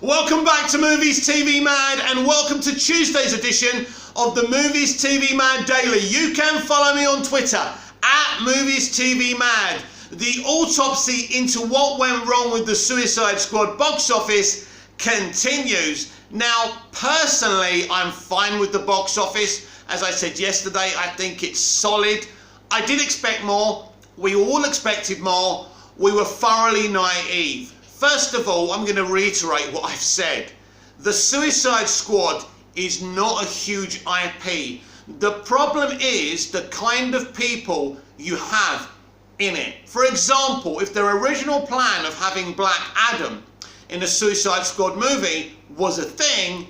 Welcome back to Movies TV Mad, and welcome to Tuesday's edition of the Movies TV Mad Daily. You can follow me on Twitter at Movies TV Mad. The autopsy into what went wrong with the Suicide Squad box office continues. Now, personally, I'm fine with the box office. As I said yesterday, I think it's solid. I did expect more. We all expected more. We were thoroughly naive. First of all, I'm going to reiterate what I've said. The Suicide Squad is not a huge IP. The problem is the kind of people you have in it. For example, if their original plan of having Black Adam in a Suicide Squad movie was a thing,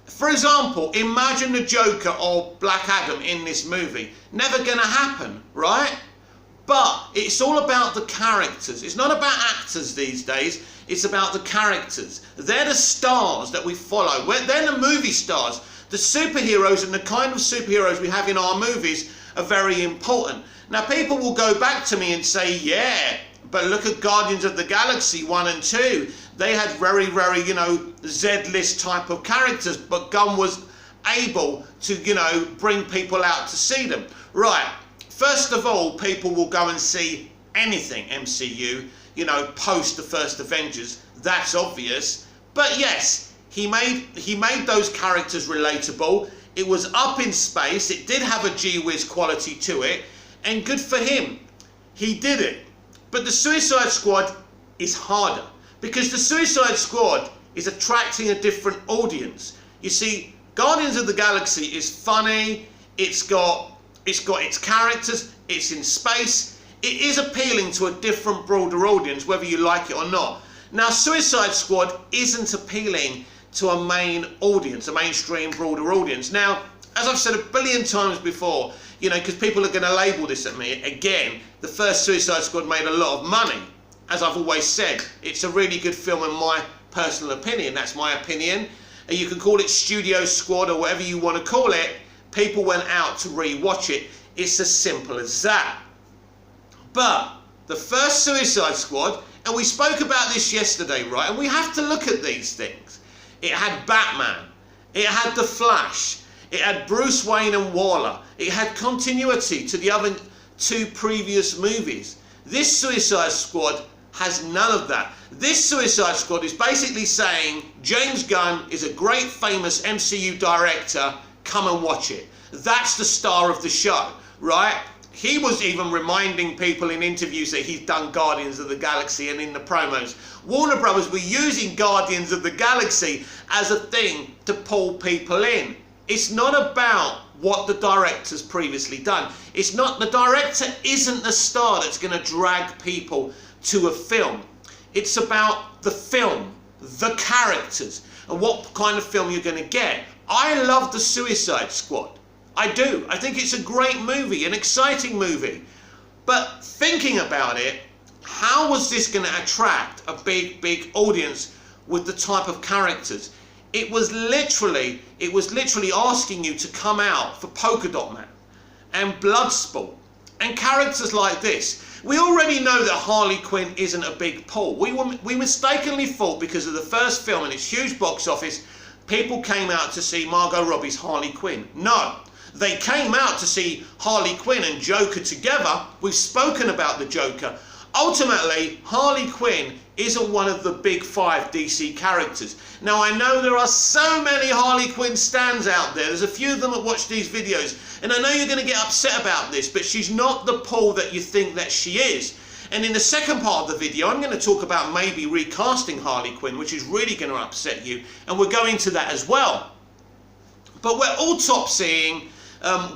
for example, imagine the Joker or Black Adam in this movie. Never going to happen, right? But it's all about the characters. It's not about actors these days. It's about the characters. They're the stars that we follow. They're the movie stars. The superheroes and the kind of superheroes we have in our movies are very important. Now, people will go back to me and say, yeah, but look at Guardians of the Galaxy 1 and 2. They had very, Z-list type of characters, but Gunn was able to, bring people out to see them. Right. First of all, people will go and see anything MCU, post the first Avengers. That's obvious. But yes, he made those characters relatable. It was up in space. It did have a gee-whiz quality to it. And good for him. He did it. But the Suicide Squad is harder. Because the Suicide Squad is attracting a different audience. You see, Guardians of the Galaxy is funny. It's got its characters, it's in space, it is appealing to a different, broader audience, whether you like it or not. Now, Suicide Squad isn't appealing to a main audience, a mainstream, broader audience. Now, as I've said a billion times before, because people are going to label this at me, again, the first Suicide Squad made a lot of money. As I've always said, it's a really good film in my personal opinion. That's my opinion. And you can call it Studio Squad or whatever you want to call it. People went out to re-watch it. It's as simple as that. But the first Suicide Squad, and we spoke about this yesterday, right? And we have to look at these things. It had Batman. It had The Flash. It had Bruce Wayne and Waller. It had continuity to the other two previous movies. This Suicide Squad has none of that. This Suicide Squad is basically saying James Gunn is a great, famous MCU director. Come and watch it. That's the star of the show, right? He was even reminding people in interviews that he's done Guardians of the Galaxy, and in the promos, Warner Brothers were using Guardians of the Galaxy as a thing to pull people in. It's not about what the director's previously done. It's not, the director isn't the star that's going to drag people to a film. It's about the film, the characters, and what kind of film you're going to get. I love the Suicide Squad. I do. I think it's a great movie, an exciting movie. But thinking about it, how was this going to attract a big audience with the type of characters? It was literally asking you to come out for Polka Dot Man and Bloodsport and characters like this. We already know that Harley Quinn isn't a big pull. We mistakenly thought, because of the first film and its huge box office, people came out to see Margot Robbie's Harley Quinn. No, they came out to see Harley Quinn and Joker together. We've spoken about the Joker. Ultimately, Harley Quinn isn't one of the big 5 DC characters. Now, I know there are so many Harley Quinn stans out there. There's a few of them that watch these videos. And I know you're going to get upset about this, but she's not the pull that you think that she is. And in the second part of the video, I'm going to talk about maybe recasting Harley Quinn, which is really going to upset you. And we're going to that as well. But we're autopsying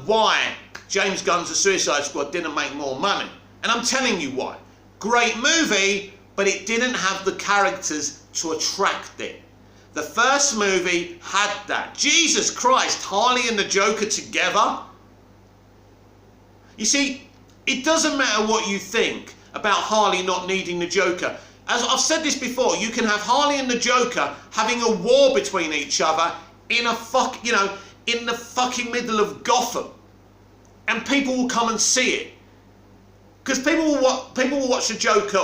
why James Gunn's The Suicide Squad didn't make more money. And I'm telling you why. Great movie, but it didn't have the characters to attract it. The first movie had that. Jesus Christ, Harley and the Joker together? You see, it doesn't matter what you think about Harley not needing the Joker. As I've said this before, you can have Harley and the Joker having a war between each other in in the fucking middle of Gotham, and people will come and see it. Because people will watch the Joker.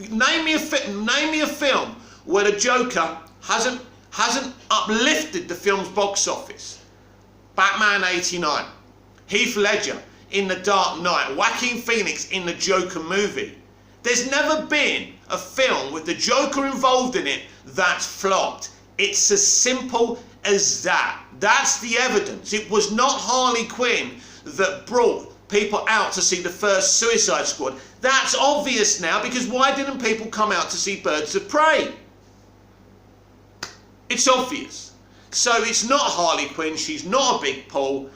Name me a film where the Joker hasn't uplifted the film's box office. Batman 89, Heath Ledger in The Dark Knight, Joaquin Phoenix in the Joker movie. There's never been a film with the Joker involved in it that's flopped. It's as simple as that. That's the evidence. It was not Harley Quinn that brought people out to see the first Suicide Squad. That's obvious now, because why didn't people come out to see Birds of Prey? It's obvious. So it's not Harley Quinn, she's not a big pull.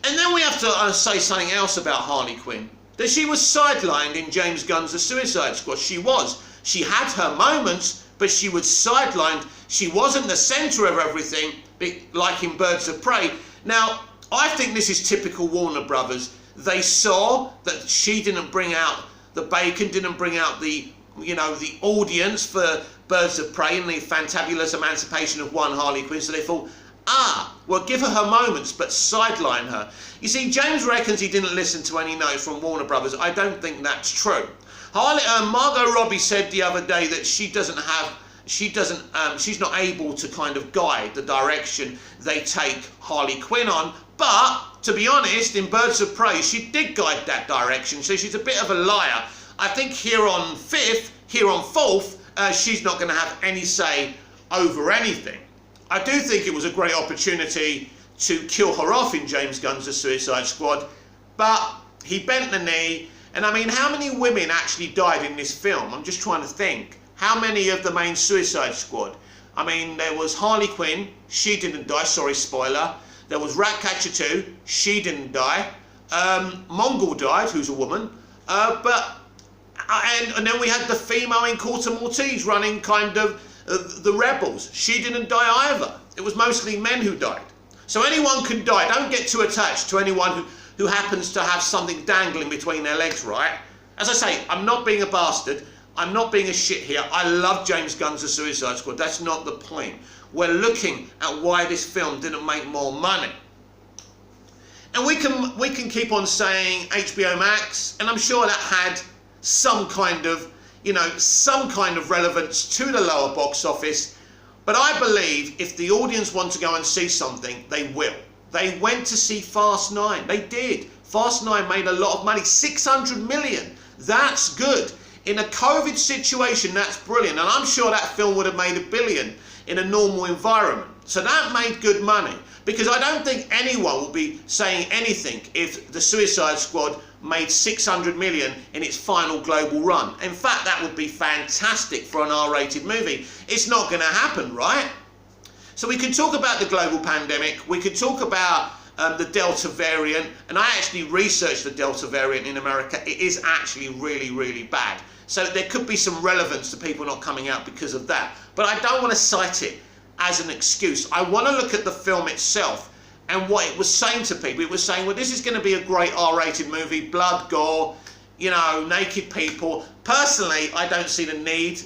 And then we have to say something else about Harley Quinn. That she was sidelined in James Gunn's The Suicide Squad. She was. She had her moments, but she was sidelined. She wasn't the centre of everything, like in Birds of Prey. Now, I think this is typical Warner Brothers. They saw that she didn't bring out the bacon, didn't bring out the, the audience for Birds of Prey and the fantabulous emancipation of one Harley Quinn. So they thought, well, give her moments, but sideline her. You see, James reckons he didn't listen to any notes from Warner Brothers. I don't think that's true. Margot Robbie said the other day that she's not able to kind of guide the direction they take Harley Quinn on. But, to be honest, in Birds of Prey, she did guide that direction, so she's a bit of a liar. I think here on 4th, she's not going to have any say over anything. I do think it was a great opportunity to kill her off in James Gunn's The Suicide Squad, but he bent the knee. And I mean, how many women actually died in this film? I'm just trying to think. How many of the main Suicide Squad? I mean, there was Harley Quinn, she didn't die, sorry, spoiler. There was Ratcatcher 2, she didn't die. Mongol died, who's a woman. And then we had the female in Corta Maltese running kind of the rebels. She didn't die either. It was mostly men who died. So anyone can die. Don't get too attached to anyone who happens to have something dangling between their legs, right? As I say, I'm not being a bastard. I'm not being a shit here. I love James Gunn's The Suicide Squad. That's not the point. We're looking at why this film didn't make more money. And we can keep on saying HBO Max, and I'm sure that had some kind of, some kind of relevance to the lower box office. But I believe if the audience want to go and see something, they will. They went to see Fast 9. They did. Fast 9 made a lot of money, 600 million. That's good. In a COVID situation, that's brilliant. And I'm sure that film would have made $1 billion in a normal environment. So that made good money. Because I don't think anyone will be saying anything if the Suicide Squad made 600 million in its final global run. In fact, that would be fantastic for an R-rated movie. It's not going to happen, right? So we can talk about the global pandemic. We could talk about the Delta variant. And I actually researched the Delta variant in America. It is actually really, really bad. So there could be some relevance to people not coming out because of that. But I don't want to cite it as an excuse. I want to look at the film itself and what it was saying to people. It was saying, well, this is going to be a great R-rated movie, blood, gore, naked people. Personally, I don't see the need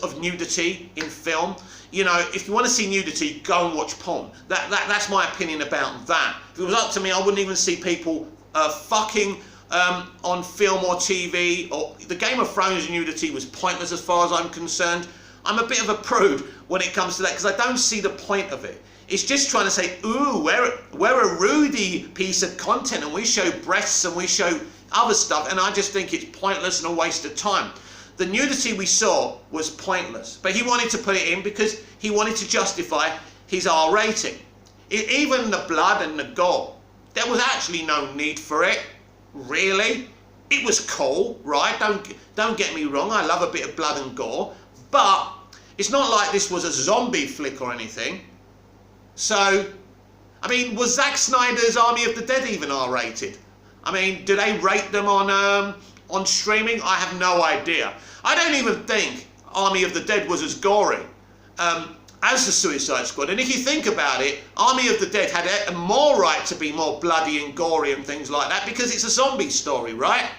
of nudity in film. If you want to see nudity, go and watch porn. That's my opinion about that. If it was up to me, I wouldn't even see people fucking on film or TV. Or the Game of Thrones nudity was pointless as far as I'm concerned. I'm a bit of a prude when it comes to that because I don't see the point of it. It's just trying to say, ooh, we're a Rudy piece of content and we show breasts and we show other stuff, and I just think it's pointless and a waste of time. The nudity we saw was pointless, but he wanted to put it in because he wanted to justify his R rating. Even the blood and the gore, there was actually no need for it, really. It was cool, right? Don't get me wrong, I love a bit of blood and gore, but it's not like this was a zombie flick or anything. So, I mean, was Zack Snyder's Army of the Dead even R-rated? I mean, do they rate them on streaming? I have no idea. I don't even think Army of the Dead was as gory as the Suicide Squad. And if you think about it, Army of the Dead had a more right to be more bloody and gory and things like that because it's a zombie story, right?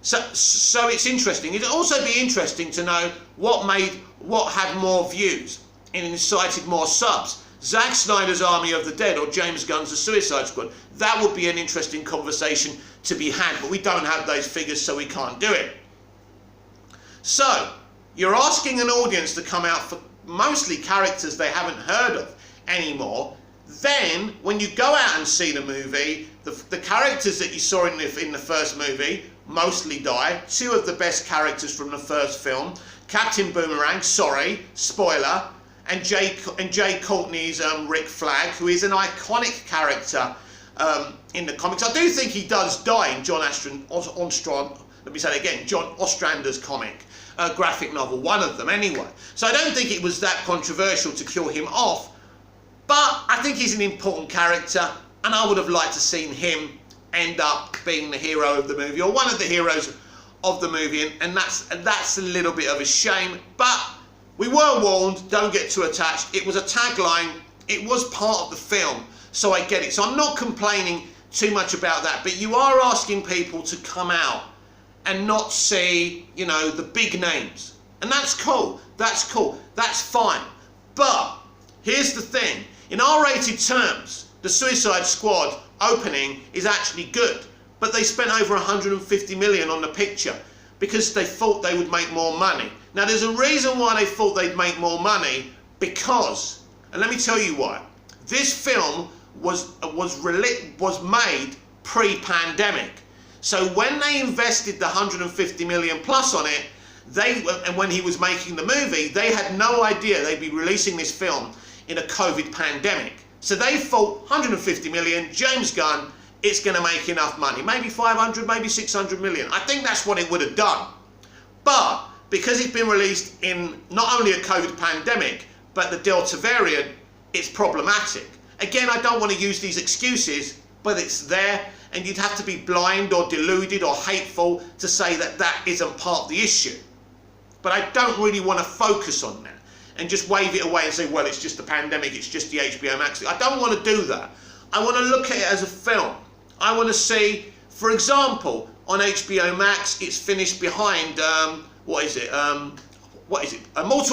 So it's interesting. It'd also be interesting to know what had more views and incited more subs. Zack Snyder's Army of the Dead or James Gunn's The Suicide Squad. That would be an interesting conversation to be had, but we don't have those figures, so we can't do it. So, you're asking an audience to come out mostly characters they haven't heard of anymore. Then, when you go out and see the movie, the characters that you saw in the first movie mostly die. Two of the best characters from the first film, Captain Boomerang, sorry, spoiler, and Jay Courtney's Rick Flag, who is an iconic character in the comics. I do think he does die in John Ostrander's comic, graphic novel, one of them anyway. So I don't think it was that controversial to kill him off, but I think he's an important character, and I would have liked to seen him end up being the hero of the movie, or one of the heroes of the movie, and that's a little bit of a shame. But we were warned, don't get too attached. It was a tagline, it was part of the film, so I get it. So I'm not complaining too much about that, but you are asking people to come out and not see, you know, the big names. And that's cool, that's fine. But here's the thing, in R-rated terms, the Suicide Squad opening is actually good, but they spent over 150 million on the picture because they thought they would make more money. Now there's a reason why they thought they'd make more money, because, and let me tell you why, this film was made pre-pandemic. So when they invested the 150 million plus on it, and when he was making the movie, they had no idea they'd be releasing this film in a COVID pandemic. So they thought 150 million, James Gunn, it's going to make enough money. Maybe 500, maybe 600 million. I think that's what it would have done. But because it's been released in not only a COVID pandemic, but the Delta variant, it's problematic. Again, I don't want to use these excuses, but it's there, and you'd have to be blind or deluded or hateful to say that that isn't part of the issue. But I don't really want to focus on that and just wave it away and say, well, it's just the pandemic, it's just the HBO Max. I don't want to do that. I want to look at it as a film. I want to see, for example, on HBO Max, it's finished behind, Mortal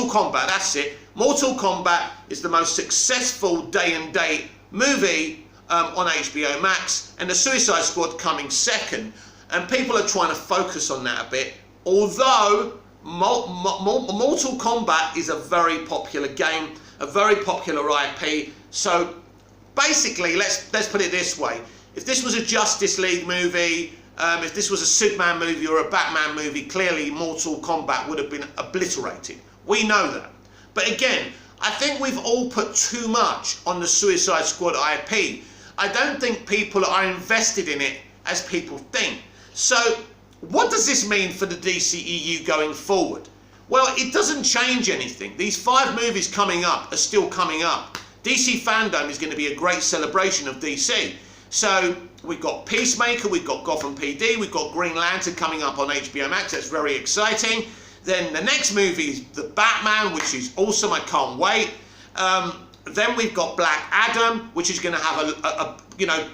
Kombat, that's it. Mortal Kombat is the most successful day and date movie on HBO Max, and the Suicide Squad coming second. And people are trying to focus on that a bit, although Mortal Kombat is a very popular game, a very popular IP. So basically, let's put it this way. If this was a Justice League movie, if this was a Superman movie or a Batman movie, clearly Mortal Kombat would have been obliterated. We know that. But again, I think we've all put too much on the Suicide Squad IP. I don't think people are invested in it as people think. So what does this mean for the DCEU going forward? Well, it doesn't change anything. These 5 movies coming up are still coming up. DC Fandom is going to be a great celebration of DC. So we've got Peacemaker, we've got Gotham PD, we've got Green Lantern coming up on HBO Max. That's very exciting. Then the next movie is The Batman, which is awesome. I can't wait. Then we've got Black Adam, which is going to have a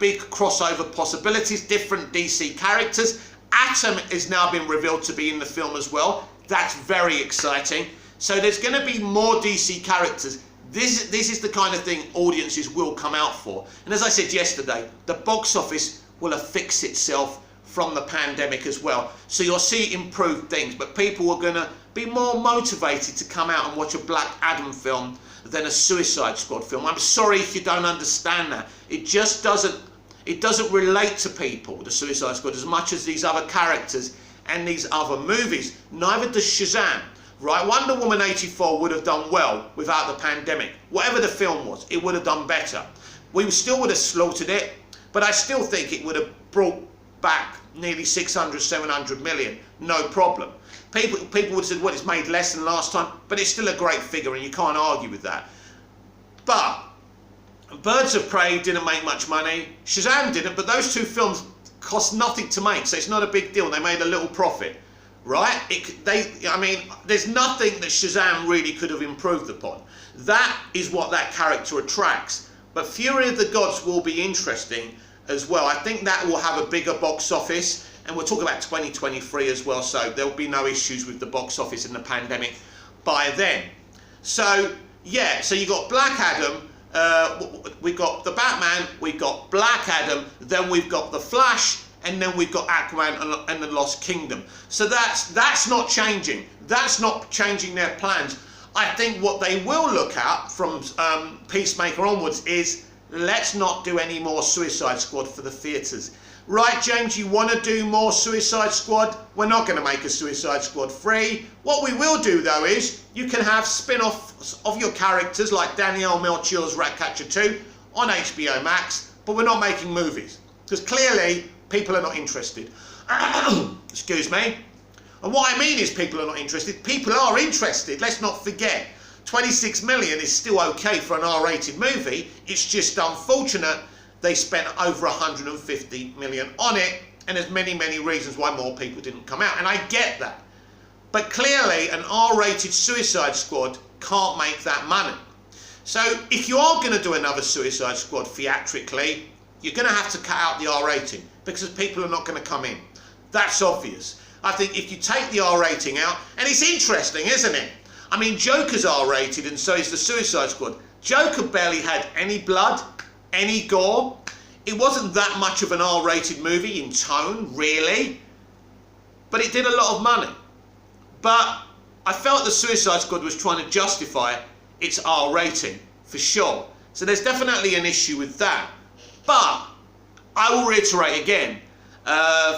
big crossover possibilities, different DC characters. Atom has now been revealed to be in the film as well. That's very exciting. So there's going to be more DC characters. This is the kind of thing audiences will come out for. And as I said yesterday, the box office will affix itself from the pandemic as well. So you'll see improved things, but people are going to be more motivated to come out and watch a Black Adam film than a Suicide Squad film. I'm sorry if you don't understand that. It just doesn't relate to people, the Suicide Squad, as much as these other characters and these other movies. Neither does Shazam. Right, Wonder Woman 84 would have done well without the pandemic. Whatever the film was, it would have done better. We still would have slaughtered it, but I still think it would have brought back nearly 600, 700 million, no problem. People would have said, well, it's made less than last time, but it's still a great figure and you can't argue with that. But Birds of Prey didn't make much money, Shazam didn't, but those 2 films cost nothing to make, so it's not a big deal. They made a little profit. Right? There's nothing that Shazam really could have improved upon. That is what that character attracts. But Fury of the Gods will be interesting as well. I think that will have a bigger box office, and we'll talk about 2023 as well, so there'll be no issues with the box office in the pandemic by then. So, yeah, so you got Black Adam, we've got the Batman, we've got Black Adam, then we've got the Flash, and then we've got Aquaman and the Lost Kingdom. So that's not changing. That's not changing their plans. I think what they will look at from Peacemaker onwards is, let's not do any more Suicide Squad for the theatres. Right, James, you want to do more Suicide Squad? We're not going to make a Suicide Squad 3. What we will do, though, is you can have spin-offs of your characters like Danielle Melchior's Ratcatcher 2 on HBO Max, but we're not making movies. Because clearly, people are not interested. Excuse me. And what I mean is people are not interested. People are interested, let's not forget. 26 million is still okay for an R-rated movie. It's just unfortunate they spent over 150 million on it, and there's many, many reasons why more people didn't come out, and I get that. But clearly, an R-rated Suicide Squad can't make that money. So if you are going to do another Suicide Squad theatrically, you're going to have to cut out the R rating, because people are not going to come in. That's obvious. I think if you take the R rating out, and it's interesting, isn't it? I mean, Joker's R-rated, and so is the Suicide Squad. Joker barely had any blood, any gore. It wasn't that much of an R-rated movie in tone, really, but it did a lot of money. But I felt the Suicide Squad was trying to justify its R rating, for sure. So there's definitely an issue with that. But I will reiterate again,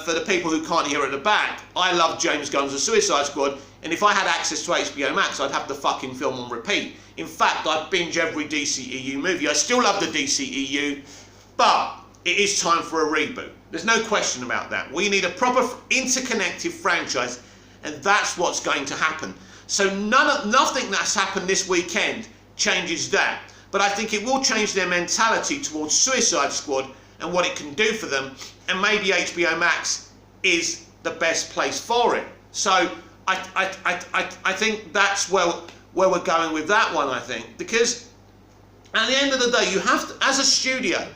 for the people who can't hear at the back, I love James Gunn's The Suicide Squad, and if I had access to HBO Max, I'd have the fucking film on repeat. In fact, I'd binge every DCEU movie. I still love the DCEU, but it is time for a reboot. There's no question about that. We need a proper interconnected franchise, and that's what's going to happen. So nothing that's happened this weekend changes that. But I think it will change their mentality towards Suicide Squad and what it can do for them, and maybe HBO Max is the best place for it. So I think that's where we're going with that one, I think. Because at the end of the day, you have to, as a studio,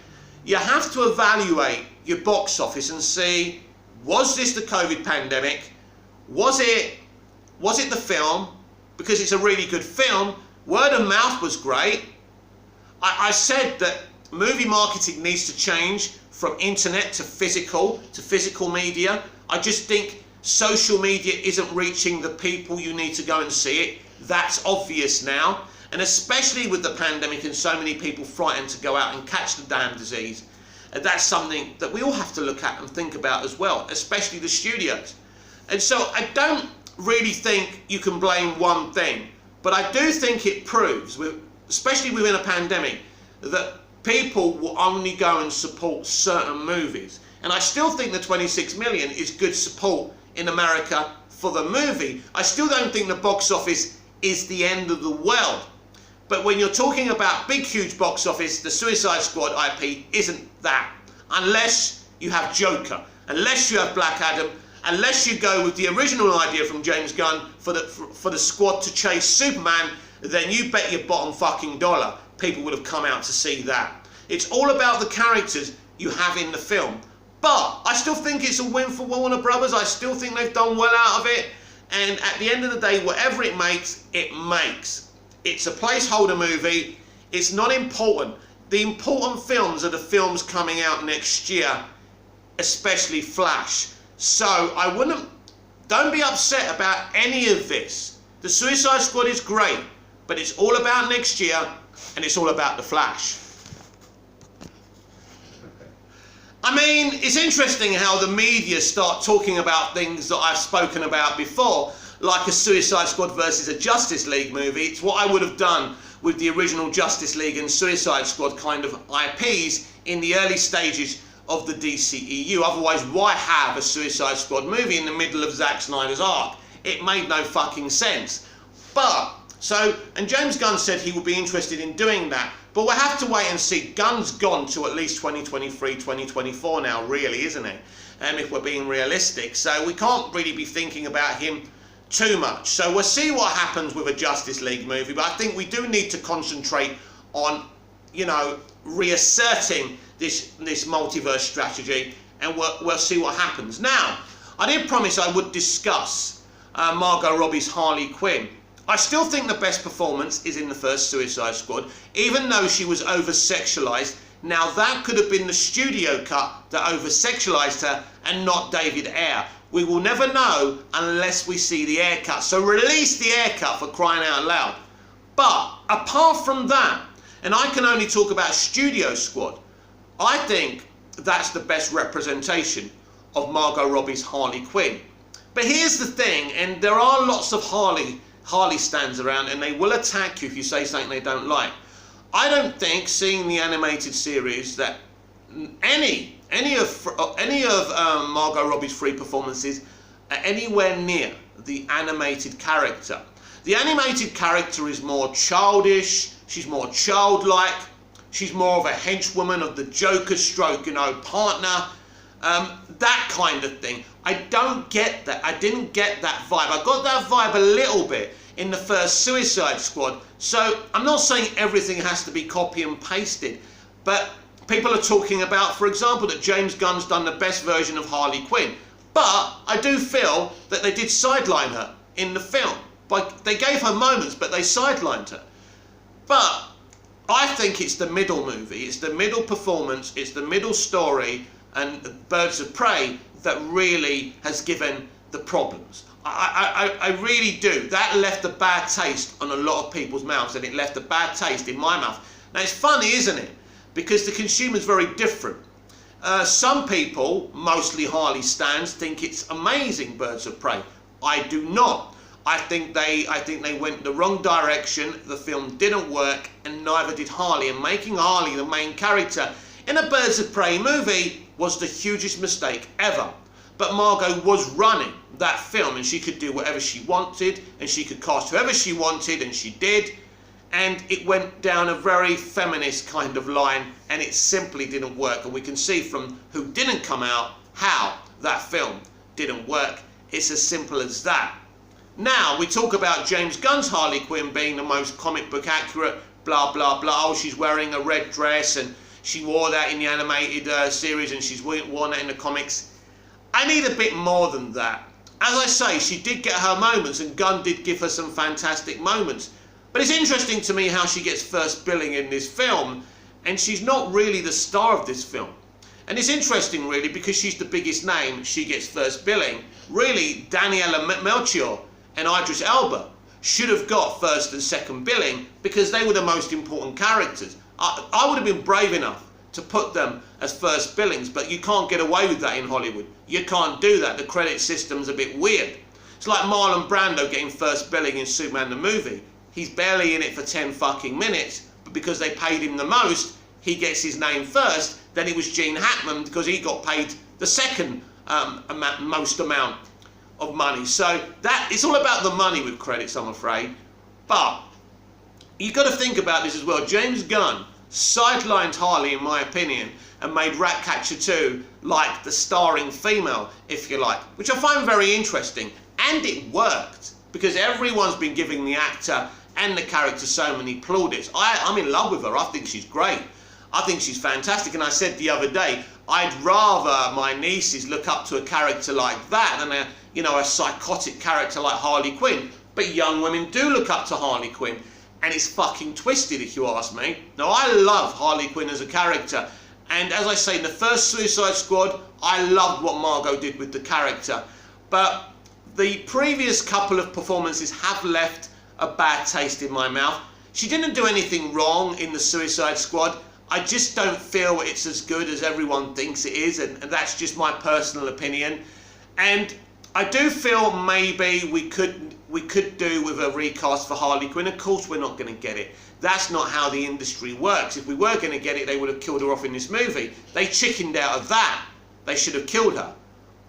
you have to evaluate your box office and see, was this the COVID pandemic? Was it the film? Because it's a really good film. Word of mouth was great. I said that movie marketing needs to change from internet to physical media. I just think social media isn't reaching the people you need to go and see it. That's obvious now. And especially with the pandemic and so many people frightened to go out and catch the damn disease, that's something that we all have to look at and think about as well, especially the studios. And so I don't really think you can blame one thing, but I do think it proves, especially within a pandemic, that people will only go and support certain movies. And I still think the 26 million is good support in America for the movie. I still don't think the box office is the end of the world. But when you're talking about big, huge box office, the Suicide Squad IP isn't that. Unless you have Joker, unless you have Black Adam, unless you go with the original idea from James Gunn for the squad to chase Superman, then you bet your bottom fucking dollar people would have come out to see that. It's all about the characters you have in the film. But I still think it's a win for Warner Brothers. I still think they've done well out of it. And at the end of the day, whatever it makes, it makes. It's a placeholder movie. It's not important. The important films are the films coming out next year, especially Flash. So don't be upset about any of this. The Suicide Squad is great, but it's all about next year, and it's all about the Flash. I mean, it's interesting how the media start talking about things that I've spoken about before, like a Suicide Squad versus a Justice League movie. It's what I would have done with the original Justice League and Suicide Squad kind of IPs in the early stages of the DCEU. Otherwise, why have a Suicide Squad movie in the middle of Zack Snyder's arc? It made no fucking sense. And James Gunn said he would be interested in doing that. But we'll have to wait and see. Gunn's gone to at least 2023, 2024 now, really, isn't it? If we're being realistic. So we can't really be thinking about him too much. So we'll see what happens with a Justice League movie. But I think we do need to concentrate on, reasserting this multiverse strategy, and we'll see what happens. Now, I did promise I would discuss Margot Robbie's Harley Quinn. I still think the best performance is in the first Suicide Squad, even though she was over-sexualized. Now, that could have been the studio cut that over-sexualized her and not David Ayer. We will never know unless we see the Ayer cut. So release the Ayer cut, for crying out loud. But apart from that, and I can only talk about Studio Squad, I think that's the best representation of Margot Robbie's Harley Quinn. But here's the thing, and there are lots of Harley stands around, and they will attack you if you say something they don't like. I don't think, seeing the animated series, that any of Margot Robbie's 3 performances are anywhere near the animated character. The animated character is more childish, she's more childlike, she's more of a henchwoman of the Joker stroke, partner, that kind of thing. I don't get that. I didn't get that vibe. I got that vibe a little bit in the first Suicide Squad. So I'm not saying everything has to be copy and pasted, but people are talking about, for example, that James Gunn's done the best version of Harley Quinn. But I do feel that they did sideline her in the film. They gave her moments, but they sidelined her. But I think it's the middle movie, it's the middle performance, it's the middle story and Birds of Prey that really has given the problems. I really do. That left a bad taste on a lot of people's mouths, and it left a bad taste in my mouth. Now it's funny, isn't it? Because the consumer's very different. Some people, mostly Harley stans, think it's amazing, Birds of Prey. I do not. I think they went the wrong direction. The film didn't work, and neither did Harley. And making Harley the main character in a Birds of Prey movie was the hugest mistake ever. But Margot was running that film, and she could do whatever she wanted, and she could cast whoever she wanted, and she did. And it went down a very feminist kind of line, and it simply didn't work. And we can see from who didn't come out how that film didn't work. It's as simple as that. Now, we talk about James Gunn's Harley Quinn being the most comic book accurate, blah, blah, blah. Oh, she's wearing a red dress, and she wore that in the animated series, and she's worn that in the comics. I need a bit more than that. As I say, she did get her moments, and Gunn did give her some fantastic moments. But it's interesting to me how she gets first billing in this film, and she's not really the star of this film. And it's interesting, really, because she's the biggest name, she gets first billing. Really, Daniela Melchior and Idris Elba should have got first and second billing, because they were the most important characters. I would have been brave enough to put them as first billings, but you can't get away with that in Hollywood. You can't do that. The credit system's a bit weird. It's like Marlon Brando getting first billing in Superman the movie. He's barely in it for 10 fucking minutes, but because they paid him the most, he gets his name first. Then it was Gene Hackman, because he got paid the second most amount of money. So that it's all about the money with credits, I'm afraid. But you've got to think about this as well. James Gunn sidelined Harley, in my opinion, and made Ratcatcher 2 like the starring female, if you like, which I find very interesting. And it worked, because everyone's been giving the actor and the character so many plaudits. I'm in love with her. I think she's great. I think she's fantastic. And I said the other day, I'd rather my nieces look up to a character like that than a psychotic character like Harley Quinn. But young women do look up to Harley Quinn, and it's fucking twisted, if you ask me. Now, I love Harley Quinn as a character, and as I say, in the first Suicide Squad, I loved what Margot did with the character. But the previous couple of performances have left a bad taste in my mouth. She didn't do anything wrong in the Suicide Squad. I just don't feel it's as good as everyone thinks it is, and that's just my personal opinion. And I do feel maybe we could do with a recast for Harley Quinn. Of course we're not going to get it. That's not how the industry works. If we were going to get it, they would have killed her off in this movie. They chickened out of that. They should have killed her.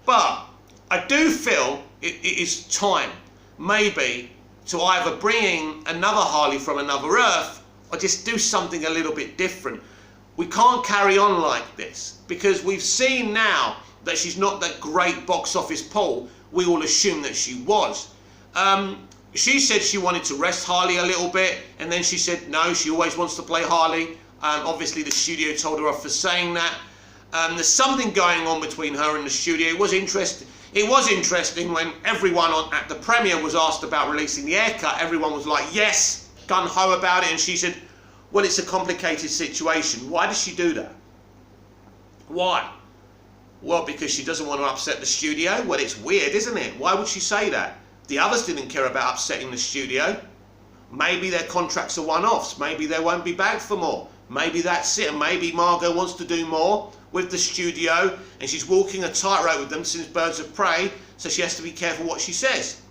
But I do feel it is time, maybe, to either bring in another Harley from another Earth, or just do something a little bit different. We can't carry on like this, because we've seen now that she's not that great box office pull we all assume that she was. She said she wanted to rest Harley a little bit, and then she said no, she always wants to play Harley. Obviously the studio told her off for saying that. There's something going on between her and the studio. It was interesting when everyone at the premiere was asked about releasing the haircut. Everyone was like, yes, gung-ho about it, and she said, well, it's a complicated situation. Why does she do that? Why? Well, because she doesn't want to upset the studio. Well, it's weird, isn't it? Why would she say that? The others didn't care about upsetting the studio. Maybe their contracts are one-offs. Maybe they won't be back for more. Maybe that's it. And maybe Margot wants to do more with the studio, and she's walking a tightrope with them since Birds of Prey, so she has to be careful what she says.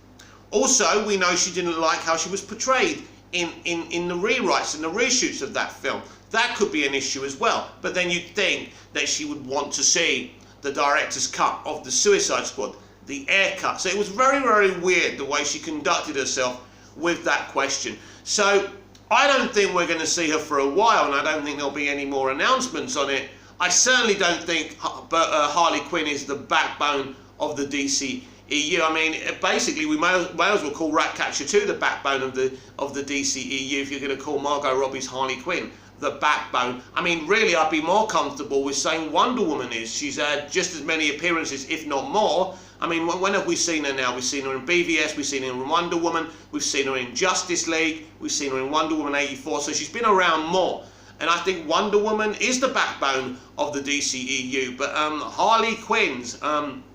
Also, we know she didn't like how she was portrayed in the rewrites and the reshoots of that film. That could be an issue as well. But then you'd think that she would want to see the director's cut of the Suicide Squad, the air cut. So it was very, very weird the way she conducted herself with that question. So I don't think we're going to see her for a while, and I don't think there'll be any more announcements on it. I certainly don't think Harley Quinn is the backbone of the DC EU. I mean, basically, we may as well call Ratcatcher 2 the backbone of the DC EU if you're going to call Margot Robbie's Harley Quinn the backbone. I mean, really, I'd be more comfortable with saying Wonder Woman is. She's had just as many appearances, if not more. I mean, when have we seen her now? We've seen her in BVS, we've seen her in Wonder Woman, we've seen her in Justice League, we've seen her in Wonder Woman 84, so she's been around more. And I think Wonder Woman is the backbone of the DCEU. But Harley Quinn's,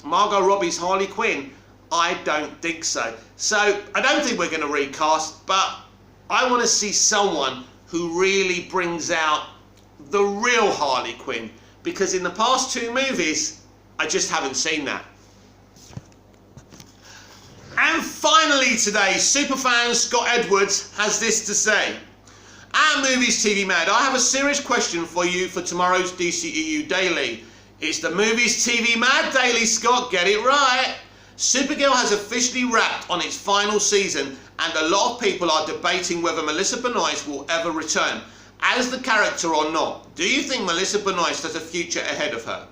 Margot Robbie's Harley Quinn, I don't think so. So I don't think we're going to recast, but I want to see someone who really brings out the real Harley Quinn. Because in the past 2 movies, I just haven't seen that. And finally today, superfan Scott Edwards has this to say. At Movies TV Mad, I have a serious question for you for tomorrow's DCEU Daily. It's the Movies TV Mad Daily, Scott, get it right. Supergirl has officially wrapped on its final season, and a lot of people are debating whether Melissa Benoist will ever return as the character or not. Do you think Melissa Benoist has a future ahead of her?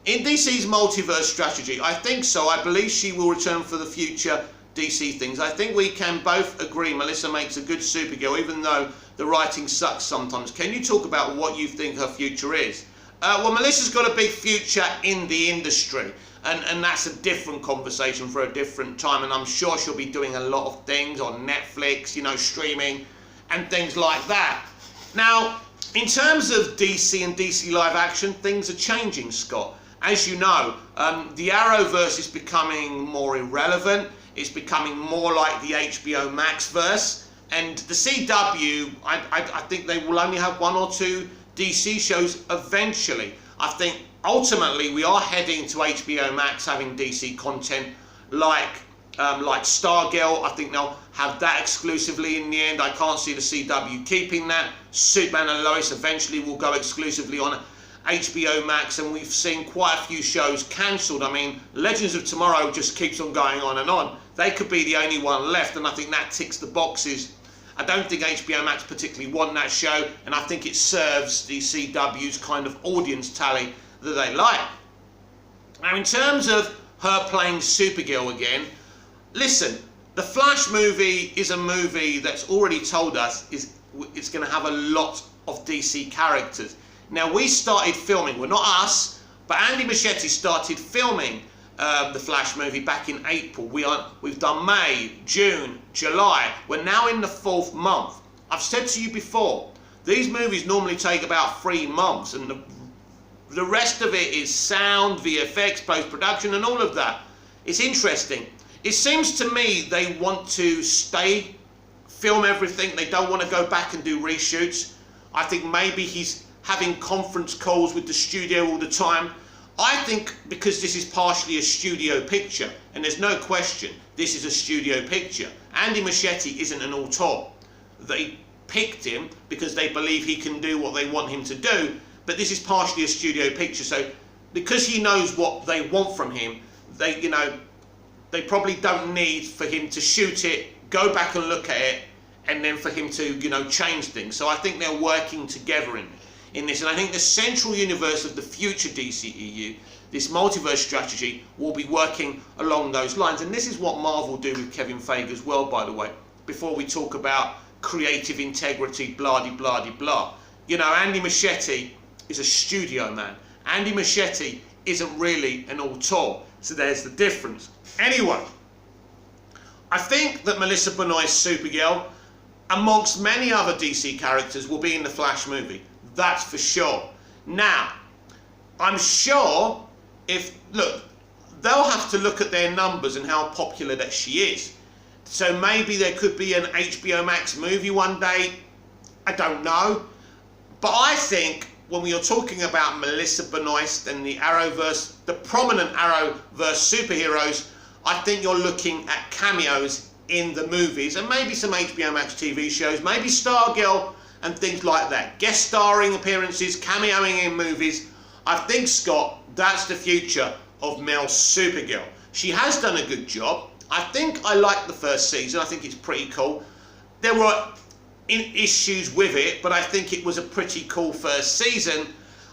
In DC's multiverse strategy, I think so. I believe she will return for the future DC things. I think we can both agree Melissa makes a good Supergirl, even though the writing sucks sometimes. Can you talk about what you think her future is? Well, Melissa's got a big future in the industry, and that's a different conversation for a different time, and I'm sure she'll be doing a lot of things on Netflix, you know, streaming and things like that. Now, in terms of DC and DC live action, things are changing, Scott. As you know, the Arrowverse is becoming more irrelevant. It's becoming more like the HBO Max verse. And the CW, I think they will only have 1 or 2 DC shows eventually. I think ultimately we are heading to HBO Max having DC content like Stargirl. I think they'll have that exclusively in the end. I can't see the CW keeping that. Superman and Lois eventually will go exclusively on HBO Max, and we've seen quite a few shows cancelled. I mean, Legends of Tomorrow just keeps on going on and on. They could be the only one left, and I think that ticks the boxes. I don't think HBO Max particularly want that show, and I think it serves the CW's kind of audience tally that they like. Now, in terms of her playing Supergirl again, listen, the Flash movie is a movie that's already told us it's going to have a lot of DC characters. Now, we started filming, well, not us, but Andy Muschietti started filming the Flash movie back in April. We've done May, June, July. We're now in the 4th month. I've said to you before, these movies normally take about 3 months, and the rest of it is sound, VFX, post-production, and all of that. It's interesting. It seems to me they want to film everything. They don't want to go back and do reshoots. I think maybe he's having conference calls with the studio all the time. I think because this is partially a studio picture, and there's no question this is a studio picture. Andy Muschietti isn't an auteur. They picked him because they believe he can do what they want him to do, but this is partially a studio picture. So because he knows what they want from him, they probably don't need for him to shoot it, go back and look at it, and then for him to, change things. So I think they're working together in this, and I think the central universe of the future DCEU, this multiverse strategy, will be working along those lines. And this is what Marvel do with Kevin Feige as well, by the way, before we talk about creative integrity, blah-de-blah-de-blah. Andy Muschietti is a studio man. Andy Muschietti isn't really an auteur, so there's the difference. Anyway, I think that Melissa Benoist's Supergirl, amongst many other DC characters, will be in the Flash movie. That's for sure. Now, I'm sure they'll have to look at their numbers and how popular that she is So maybe there could be an HBO Max movie one day. I don't know. But I think when we are talking about Melissa Benoist and the Arrowverse, the prominent Arrowverse superheroes, I think you're looking at cameos in the movies and maybe some HBO Max TV shows, maybe Stargirl and things like that. Guest starring appearances, cameoing in movies. I think, Scott, that's the future of Mel's Supergirl. She has done a good job. I think I liked the first season. I think it's pretty cool. There were issues with it, but I think it was a pretty cool first season.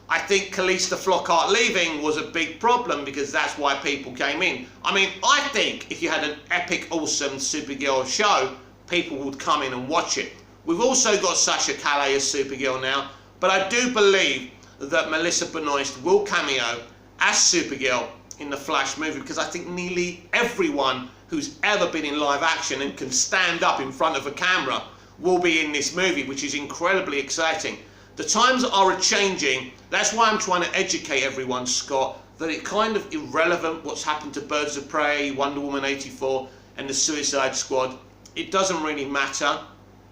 I think Calista Flockhart leaving was a big problem because that's why people came in. I mean, I think if you had an epic, awesome Supergirl show, people would come in and watch it. We've also got Sasha Calle as Supergirl now, but I do believe that Melissa Benoist will cameo as Supergirl in the Flash movie because I think nearly everyone who's ever been in live action and can stand up in front of a camera will be in this movie, which is incredibly exciting. The times are changing. That's why I'm trying to educate everyone, Scott, that it's kind of irrelevant what's happened to Birds of Prey, Wonder Woman 84 and the Suicide Squad. It doesn't really matter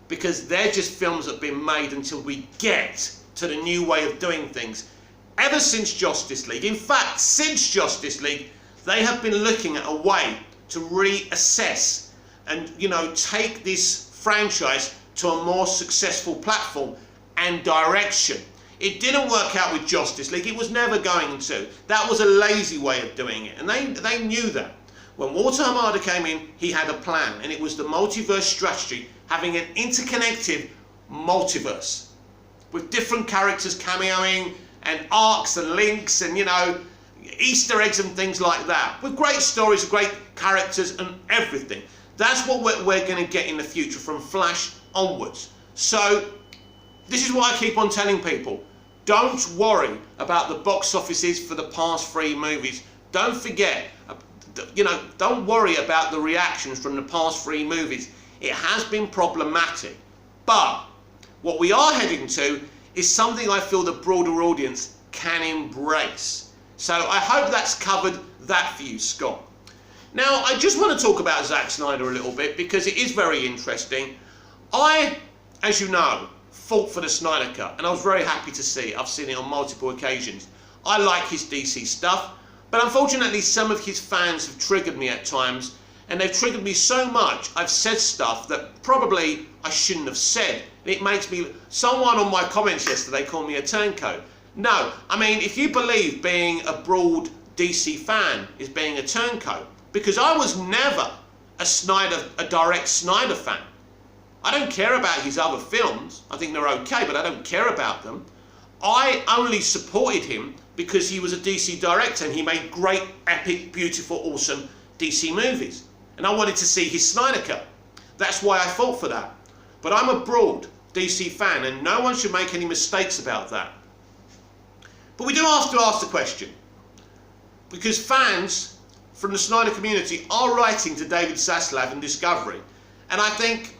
because they're just films that have been made until we get to the new way of doing things. Ever since Justice League, in fact, since Justice League, they have been looking at a way to reassess and, take this franchise to a more successful platform and direction. It didn't work out with Justice League. It was never going to. That was a lazy way of doing it, and they knew that. When Walter Hamada came in, he had a plan, and it was the multiverse strategy, having an interconnected multiverse with different characters cameoing and arcs and links and, Easter eggs and things like that, with great stories, great characters and everything. That's what we're going to get in the future from Flash onwards. So this is what I keep on telling people. Don't worry about the box offices for the past 3 movies. Don't forget, don't worry about the reactions from the past 3 movies. It has been problematic. But what we are heading to is something I feel the broader audience can embrace. So I hope that's covered that for you, Scott. Now, I just want to talk about Zack Snyder a little bit because it is very interesting. I, as you know, fought for the Snyder Cut, and I was very happy to see it. I've seen it on multiple occasions. I like his DC stuff, but unfortunately some of his fans have triggered me at times, and they've triggered me so much I've said stuff that probably I shouldn't have said. And it makes me... Someone on my comments yesterday called me a turncoat. No, I mean, if you believe being a broad DC fan is being a turncoat, because I was never a direct Snyder fan. I don't care about his other films. I think they're okay, but I don't care about them. I only supported him because he was a DC director and he made great, epic, beautiful, awesome DC movies. And I wanted to see his Snyder Cut. That's why I fought for that. But I'm a broad DC fan and no one should make any mistakes about that. But we do have to ask the question, because fans from the Snyder community are writing to David Zaslav and Discovery, and I think,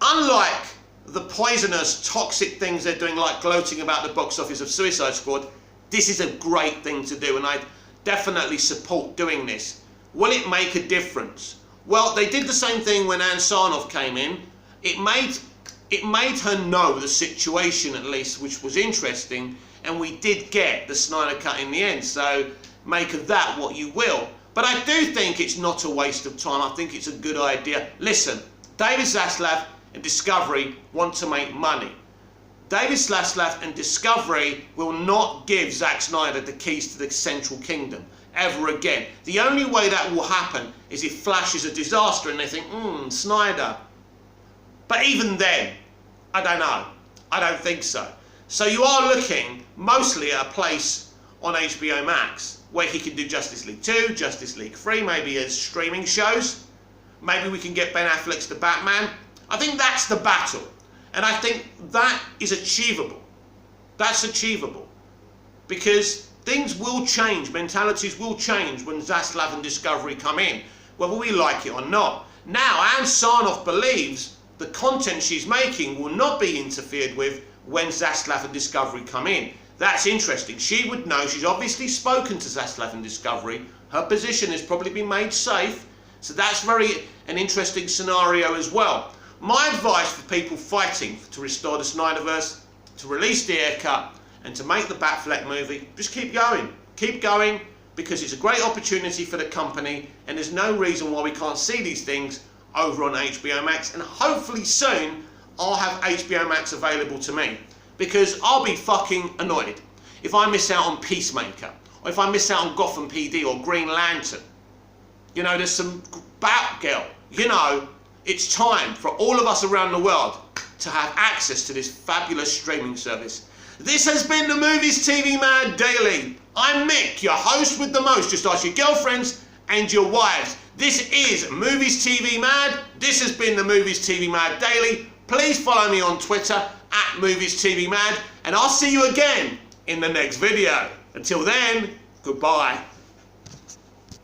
unlike the poisonous, toxic things they're doing, like gloating about the box office of Suicide Squad, this is a great thing to do, and I definitely support doing this. Will it make a difference? Well, they did the same thing when Ann Sarnoff came in. It made her know the situation, at least, which was interesting. And we did get the Snyder Cut in the end, so make of that what you will. But I do think it's not a waste of time. I think it's a good idea. Listen, David Zaslav and Discovery want to make money. David Zaslav and Discovery will not give Zack Snyder the keys to the Central Kingdom ever again. The only way that will happen is if Flash is a disaster and they think, Snyder. But even then, I don't know. I don't think so. So you are looking mostly at a place on HBO Max where he can do Justice League 2, Justice League 3, maybe as streaming shows. Maybe we can get Ben Affleck's The Batman. I think that's the battle. And I think that is achievable. That's achievable. Because things will change, mentalities will change when Zaslav and Discovery come in, whether we like it or not. Now, Ann Sarnoff believes the content she's making will not be interfered with when Zaslav and Discovery come in. That's interesting. She would know. She's obviously spoken to Zaslav and Discovery. Her position has probably been made safe So that's an interesting scenario as well. My advice for people fighting to restore the Snyderverse, to release the haircut, and to make the Batfleck movie, just keep going. Keep going, because it's a great opportunity for the company, and there's no reason why we can't see these things over on HBO Max, and hopefully soon I'll have HBO Max available to me, because I'll be fucking annoyed if I miss out on Peacemaker, or if I miss out on Gotham PD or Green Lantern. You know, there's some Batgirl. You know, it's time for all of us around the world to have access to this fabulous streaming service. This has been the Movies TV Mad Daily. I'm Mick, your host with the most. Just ask your girlfriends and your wives. This is Movies TV Mad. This has been the Movies TV Mad Daily. Please follow me on Twitter at Movies TV Mad, and I'll see you again in the next video. Until then, goodbye.